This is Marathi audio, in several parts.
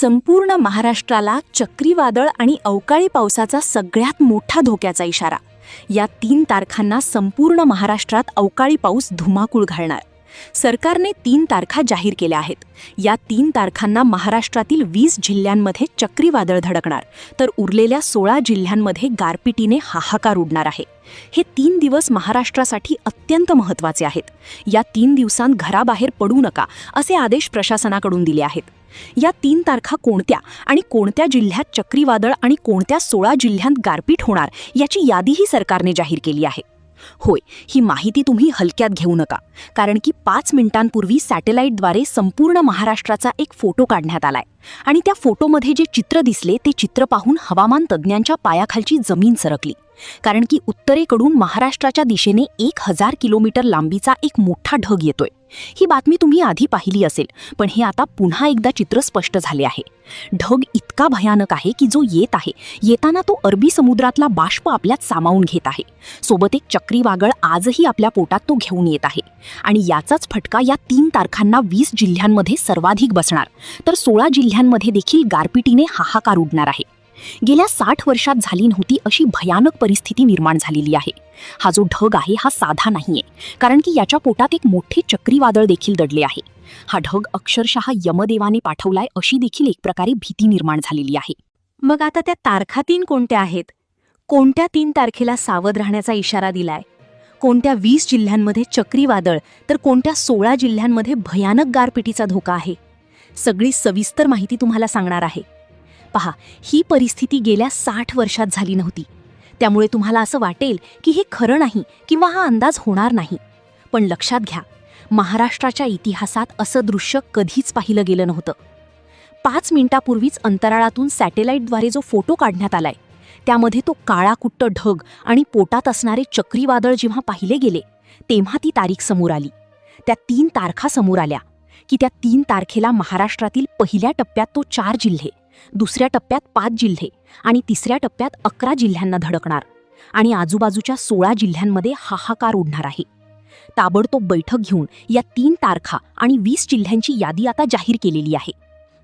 संपूर्ण महाराष्ट्राला चक्रीवादळ आणि अवकाळी पावसाचा सगळ्यात मोठा धोक्याचा इशारा. या 3 तारखांना संपूर्ण महाराष्ट्रात अवकाळी पाऊस धुमाकूळ घालणार. सरकारने 3 तारखा जाहीर केल्या आहेत. या 3 तारखांना महाराष्ट्रातील 20 जिल्ह्यांमध्ये चक्रीवादळ धडकणार, तर उरलेल्या 16 जिल्ह्यांमध्ये गारपिटीने हाहाकार उडणार आहे. हे 3 दिवस महाराष्ट्रासाठी अत्यंत महत्त्वाचे आहेत. या 3 दिवसांत घराबाहेर पडू नका असे आदेश प्रशासनाकडून दिले आहेत. या 3 तारखा कोणत्या आणि कोणत्या जिल्ह्यात चक्रीवादळ आणि कोणत्या 16 जिल्ह्यांत गारपीट होणार याची यादीही सरकारने जाहीर केली आहे. होय, ही माहिती तुम्ही हलक्यात घेऊ नका, कारण की 5 मिनिटांपूर्वी सॅटेलाईटद्वारे संपूर्ण महाराष्ट्राचा एक फोटो काढण्यात आलाय आणि त्या फोटोमध्ये जे चित्र दिसले ते चित्र पाहून हवामान तज्ज्ञांच्या पायाखालची जमीन सरकली. कारण की उत्तरेकडून महाराष्ट्राच्या दिशेने 1000 किलोमीटर लांबीचा एक मोठा ढग येतोय. ही बातमी तुम्ही आधी पाहिली असेल, पण हे आता पुन्हा एकदा चित्र स्पष्ट झाले आहे. ढग इतका भयानक आहे की जो येताना तो अरबी समुद्रातला बाष्प आपल्यात सामावून घेत आहे. सोबत एक चक्रीवादळ आजही आपल्या पोटात तो घेऊन येत आहे. आणि याचाच फटका या 3 तारखांना 20 जिल्ह्यांमध्ये सर्वाधिक बसणार, तर 16 जिल्ह्यांमध्ये देखील गारपिटीने हाहाकार उडणार आहे. गेल्या 60 वर्षात झाली नव्हती अशी भयानक परिस्थिती निर्माण झालेली आहे. हा जो ढग आहे हा साधा नाहीये, कारण की याच्या पोटात एक मोठे चक्रीवादळ देखील दडले आहे. हा ढग अक्षरशः यमदेवाने पाठवलाय अशी देखील एक प्रकारे भीती निर्माण झालेली आहे. मग आता त्या तारखा 3 कोणत्या आहेत? कोणत्या 3 तारखेला सावध राहण्याचा इशारा दिलाय? कोणत्या 20 जिल्ह्यांमध्ये चक्रीवादळ तर कोणत्या 16 जिल्ह्यांमध्ये भयानक गारपिटीचा धोका आहे? सगळी सविस्तर माहिती तुम्हाला सांगणार आहे. पहा, ही परिस्थिती गेल्या 60 वर्षात झाली नव्हती. त्यामुळे तुम्हाला असं वाटेल की हे खरं नाही किंवा हा अंदाज होणार नाही. पण लक्षात घ्या, महाराष्ट्राच्या इतिहासात असं दृश्य कधीच पाहिलं गेलं नव्हतं. 5 मिनिटापूर्वीच अंतराळातून सॅटेलाईटद्वारे जो फोटो काढण्यात आलाय त्यामध्ये तो काळाकुट्ट ढग आणि पोटात असणारे चक्रीवादळ जेव्हा पाहिले गेले तेव्हा ती तारीख समोर आली. त्या 3 तारखा समोर आल्या की त्या 3 तारखेला महाराष्ट्रातील पहिल्या टप्प्यात तो 4 जिल्हे, दुसऱ्या टप्प्यात 5 जिल्हे आणि तिसऱ्या टप्प्यात 11 जिल्ह्यांना धडकणार आणि आजूबाजूच्या 16 जिल्ह्यांमध्ये हाहाकार उडणार आहे. ताबडतोब बैठक घेऊन या 3 तारखा आणि 20 जिल्ह्यांची यादी आता जाहीर केलेली आहे.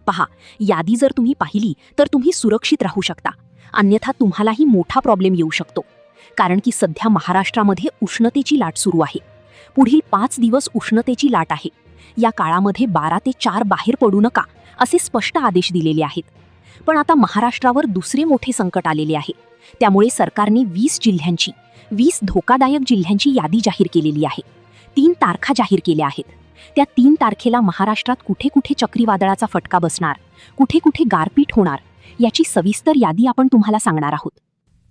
पहा, यादी जर तुम्ही पाहिली तर तुम्ही सुरक्षित राहू शकता, अन्यथा तुम्हालाही मोठा प्रॉब्लेम येऊ शकतो. कारण की सध्या महाराष्ट्रामध्ये उष्णतेची लाट सुरू आहे. पुढील 5 दिवस उष्णतेची लाट आहे. या काळामध्ये 12 ते 4 बाहेर पडू नका असे स्पष्ट आदेश दिलेले आहेत. पण आता महाराष्ट्रावर दुसरे मोठे संकट आलेले आहे. त्यामुळे सरकारने 20 धोकादायक जिल्ह्यांची यादी जाहीर केलेली आहे. 3 तारखा जाहीर केल्या आहेत. त्या 3 तारखेला महाराष्ट्रात कुठे कुठे चक्रीवादळाचा फटका बसणार, कुठे कुठे गारपीट होणार याची सविस्तर यादी आपण तुम्हाला सांगणार आहोत.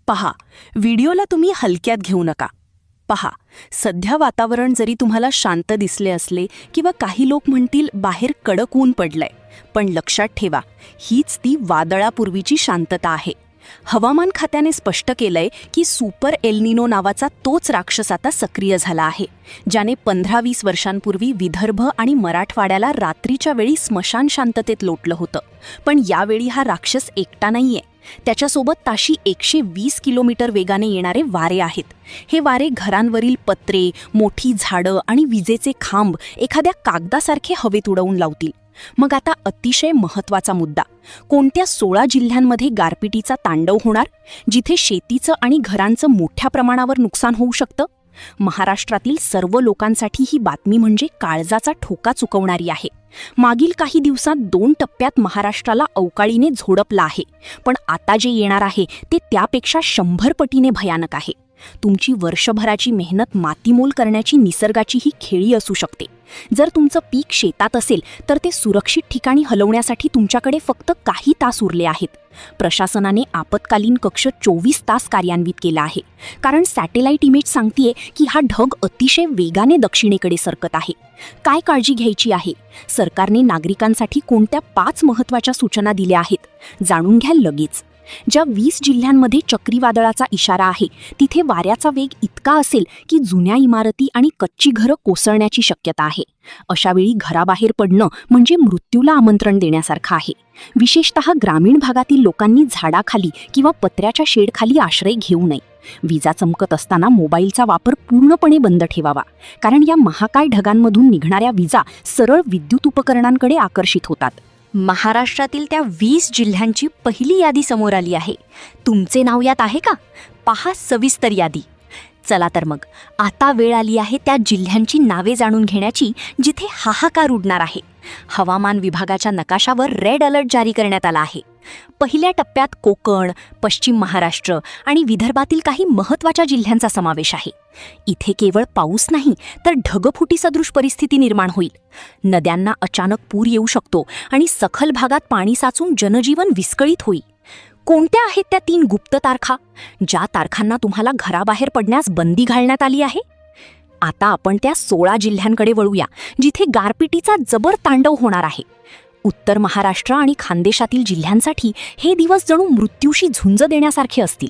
पहा, व्हिडिओला तुम्ही हलक्यात घेऊ नका. पहा, सध्या वातावरण जरी तुम्हाला शांत दिसले असले किंवा काही लोक म्हणतील बाहेर कडक ऊन पडलंय, पण लक्षात ठेवा, हीच ती वादळापूर्वीची शांतता आहे. हवामान खात्याने स्पष्ट केलंय की सुपर एल्निनो नावाचा तोच राक्षस आता सक्रिय झाला आहे, ज्याने 15-20 वर्षांपूर्वी विदर्भ आणि मराठवाड्याला रात्रीच्या वेळी स्मशान शांततेत लोटलं होतं. पण यावेळी हा राक्षस एकटा नाहीये. त्याच्यासोबत ताशी 120 किलोमीटर वेगाने येणारे वारे आहेत. हे वारे घरांवरील पत्रे, मोठी झाडं आणि विजेचे खांब एखाद्या कागदासारखे हवेत उडवून लावतील. मग आता अतिशय महत्त्वाचा मुद्दा, कोणत्या 16 जिल्ह्यांमध्ये गारपिटीचा तांडव होणार, जिथे शेतीचं आणि घरांचं मोठ्या प्रमाणावर नुकसान होऊ शकतं? महाराष्ट्रातील सर्व लोकांसाठी ही बातमी म्हणजे काळजाचा ठोका चुकवणारी आहे. मागील काही दिवसात 2 टप्प्यात महाराष्ट्राला अवकाळीने झोडपलं आहे, पण आता जे येणार आहे ते त्यापेक्षा 100 पटीने भयानक आहे. तुमची वर्षभराची मेहनत मातीमोल करण्याची निसर्गाची ही खेळी असू शकते. जर तुमचं पीक शेतात असेल तर ते सुरक्षित ठिकाणी हलवण्यासाठी तुमच्याकडे फक्त काही तास उरले आहेत. प्रशासनाने आपत्कालीन कक्ष 24 तास कार्यान्वित केला आहे, कारण सॅटेलाईट इमेज सांगतेय की हा ढग अतिशय वेगाने दक्षिणेकडे सरकत आहे. काय काळजी घ्यायची आहे? सरकारने नागरिकांसाठी कोणत्या 5 महत्त्वाच्या सूचना दिल्या आहेत, जाणून घ्या लगेच. ज्या 20 जिल्ह्यांमध्ये चक्रीवादळाचा इशारा आहे तिथे वाऱ्याचा वेग इतका असेल की जुन्या इमारती आणि कच्ची घरं कोसळण्याची शक्यता आहे. अशावेळी घराबाहेर पडणं म्हणजे मृत्यूला आमंत्रण देण्यासारखं आहे. विशेषतः ग्रामीण भागातील लोकांनी झाडाखाली किंवा पत्र्याच्या शेडखाली आश्रय घेऊ नये. विजा चमकत असताना मोबाईलचा वापर पूर्णपणे बंद ठेवावा, कारण या महाकाय ढगांमधून निघणाऱ्या विजा सरळ विद्युत उपकरणांकडे आकर्षित होतात. महाराष्ट्रातील त्या 20 जिल्ह्यांची पहिली यादी समोर आली आहे. तुमचे नाव यात आहे का? पहा सविस्तर यादी. चला तर मग आता वेळ आली आहे त्या जिल्ह्यांची नावे जाणून घेण्याची जिथे हाहाकार उडणार आहे. हवामान विभागाच्या नकाशावर रेड अलर्ट जारी करण्यात आला आहे. पहिल्या टप्प्यात कोकण, पश्चिम महाराष्ट्र आणि विदर्भातील काही महत्त्वाच्या जिल्ह्यांचा समावेश आहे. इथे केवळ पाऊस नाही तर ढगफुटी सदृश परिस्थिती निर्माण होईल. नद्यांना अचानक पूर येऊ शकतो आणि सखल भागात पाणी साचून जनजीवन विस्कळीत होईल. कोणत्या आहेत त्या 3 गुप्त तारखा, ज्या तारखांना तुम्हाला घराबाहेर पडण्यास बंदी घालण्यात आली आहे? आता आपण त्या 16 जिल्ह्यांकडे वळूया जिथे गारपिटीचा जबर तांडव होणार आहे. उत्तर महाराष्ट्र आणि खानदेशातील जिल्ह्यांसाठी हे दिवस जणू मृत्यूशी झुंज देण्यासारखे असतील.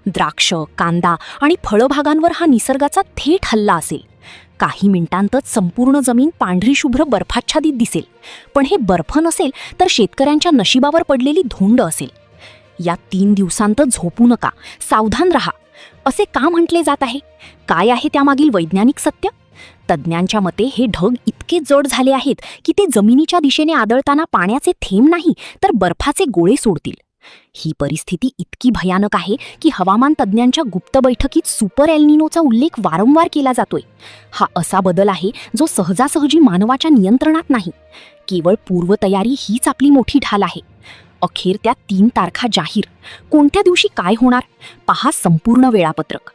द्राक्ष, कांदा आणि फळभागांवर हा निसर्गाचा थेट हल्ला असेल. काही मिनिटांतच संपूर्ण जमीन पांढरी शुभ्र बर्फाच्छादित दिसेल. पण हे बर्फ नसेल तर शेतकऱ्यांच्या नशिबावर पडलेली धोंड असेल. या 3 दिवसांत झोपू नका, सावधान रहा, असे का म्हटले जात आहे? काय आहे त्यामागील वैज्ञानिक सत्य? तज्ज्ञांच्या मते हे ढग इतके जड झाले आहेत की ते जमिनीच्या दिशेने आदळताना पाण्याचे थेंब नाही तर बर्फाचे गोळे सोडतील. ही परिस्थिती इतकी भयानक आहे की हवामान तज्ज्ञांच्या गुप्त बैठकीत सुपर एल्निनोचा उल्लेख वारंवार केला जातोय. हा असा बदल आहे जो सहजासहजी मानवाच्या नियंत्रणात नाही. केवळ पूर्वतयारी हीच आपली मोठी ढाल आहे. अखेर त्या 3 तारखा जाहीर. कोणत्या दिवशी काय होणार? पहा संपूर्ण वेळापत्रक.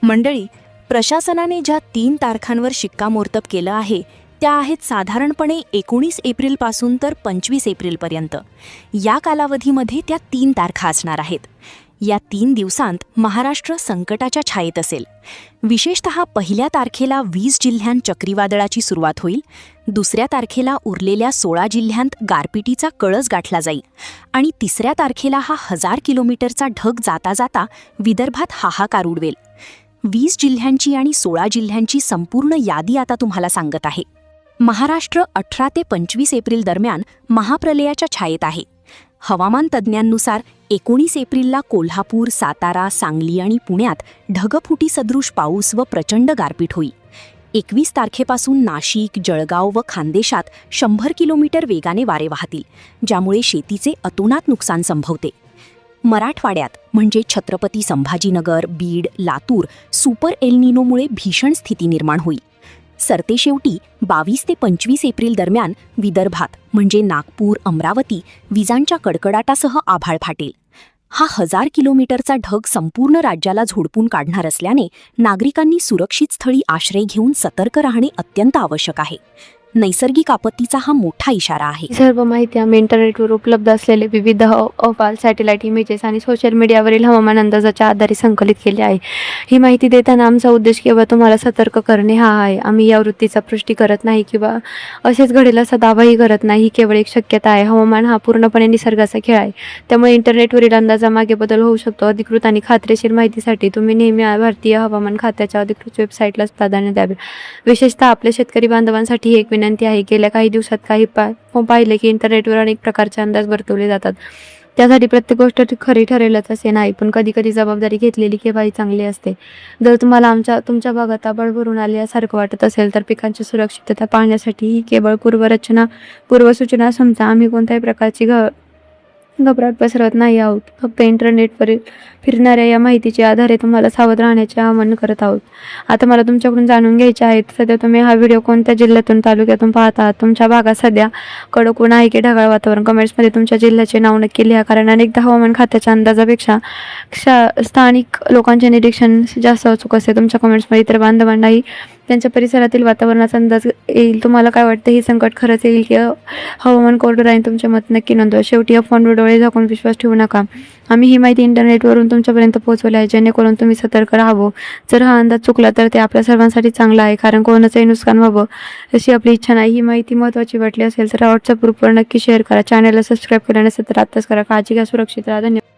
मंडळी, प्रशासनाने ज्या 3 तारखांवर शिक्कामोर्तब केलं आहे त्या आहेत साधारणपणे 19 एप्रिलपासून तर 25 एप्रिलपर्यंत. या कालावधीमध्ये त्या 3 तारखा असणार आहेत. या 3 दिवसांत महाराष्ट्र संकटाच्या छायेत असेल. विशेषतः पहिल्या तारखेला 20 जिल्ह्यांत चक्रीवादळाची सुरुवात होईल. दुसऱ्या तारखेला उरलेल्या 16 जिल्ह्यांत गारपिटीचा कळस गाठला जाईल आणि तिसऱ्या तारखेला हा 1000 किलोमीटरचा ढग जाता जाता विदर्भात हाहाकार उडवेल. 20 जिल्ह्यांची आणि 16 जिल्ह्यांची संपूर्ण यादी आता तुम्हाला सांगत आहे. महाराष्ट्र 18 ते 25 एप्रिल दरम्यान महाप्रलयाच्या छायेत आहे. हवामान तज्ज्ञांनुसार 19 एप्रिलला कोल्हापूर, सातारा, सांगली आणि पुण्यात ढगफुटी सदृश पाऊस व प्रचंड गारपीट होईल. 21 तारखेपासून नाशिक, जळगाव व खानदेशात 100 किलोमीटर वेगाने वारे वाहतील, ज्यामुळे शेतीचे अतोनात नुकसान संभवते. मराठवाड्यात म्हणजे छत्रपती संभाजीनगर, बीड, लातूर सुपर एल्निनोमुळे भीषण स्थिती निर्माण होईल. सरतेशेवटी 22 ते 25 एप्रिल दरम्यान विदर्भात म्हणजे नागपूर, अमरावती विजांच्या कडकडाटासह आभाळ फाटेल. हा 1000 किलोमीटरचा ढग संपूर्ण राज्याला झोडपून काढणार असल्याने नागरिकांनी सुरक्षित स्थळी आश्रय घेऊन सतर्क राहणे अत्यंत आवश्यक आहे. नैसर्गिक आपत्तीचा हा मोठा इशारा आहे. सर्व माहिती आम्ही इंटरनेटवर उपलब्ध असलेले विविध अहवाल, सॅटेलाइट इमेजेस आणि सोशल मीडियावरील हवामान अंदाजाच्या आधारे संकलित केले आहे. ही माहिती देताना आमचा उद्देश केवळ तुम्हाला सतर्क करणे हा आहे. आम्ही या वृत्तीचा पुष्टी करत नाही किंवा असेच घडेल असा दावाही करत नाही. ही केवळ एक शक्यता आहे. हवामान हा पूर्णपणे निसर्गाचा खेळ आहे, त्यामुळे इंटरनेटवरील अंदाजामागे बदल होऊ शकतो. अधिकृत आणि खात्रीशीर माहितीसाठी तुम्ही नेहमी भारतीय हवामान खात्याच्या अधिकृत वेबसाईटलाच प्राधान्य द्यावे. विशेषतः आपल्या शेतकरी बांधवांसाठी एक विनंती आहे. गेल्या काही दिवसात काही पाहिले की इंटरनेटवर अनेक प्रकारचे अंदाज वर्तवले जातात. त्यासाठी प्रत्येक गोष्ट खरी ठरेलच असे नाही, पण कधी कधी जबाबदारी घेतलेली केव्हाही चांगली असते. जर तुम्हाला तुमच्या भागात आभाळ भरून आल्यासारखं वाटत असेल तर पिकांची सुरक्षितता पाहण्यासाठी ही केवळ पूर्वसूचना समजा. आम्ही कोणत्याही प्रकारची घबराट पसरवत नाही आहोत. फक्त इंटरनेटवरील फिरणाऱ्या या माहितीच्या आधारे तुम्हाला सावध राहण्याचे आवाहन करत आहोत. आता मला तुमच्याकडून जाणून घ्यायचे आहे, सध्या तुम्ही हा व्हिडिओ कोणत्या जिल्ह्यातून, तालुक्यातून पाहत आहात? तुमच्या भागात सध्या कडक ऊन आहे की ढगाळ वातावरण? कमेंट्समध्ये तुमच्या जिल्ह्याचे नाव नक्की लिहा, कारण अनेकदा हवामान खात्याच्या अंदाजापेक्षा स्थानिक लोकांचे निरीक्षण जास्त अचूक असते. तुमच्या कमेंट्समध्ये इतर बांधवांनाही त्यांच्या परिसरातील वातावरणाचा अंदाज येईल. तुम्हाला काय वाटतं, हे संकट खरंच येईल की हवामान कोरडं राहील? तुमचे मत नक्की नोंदवा. शेवटी फोनवर डोळे झाकून विश्वास ठेवू नका. आम्ही ही माहिती इंटरनेटवरून तुमच्यापर्यंत पोहोचवली आहे, जेणेकरून तुम्ही सतर्क राहावं. जर हा अंदाज चुकला तर ते आपल्या सर्वांसाठी चांगला आहे, कारण कोणाचंही नुकसान व्हावं अशी आपली इच्छा नाही. ही माहिती महत्त्वाची वाटली असेल तर व्हॉट्सअप ग्रुपवर नक्की शेअर करा. चॅनलला सबस्क्राईब करण्यासाठी आत्ताच करा. काळजी घ्या, सुरक्षित राहा. धन्यवाद.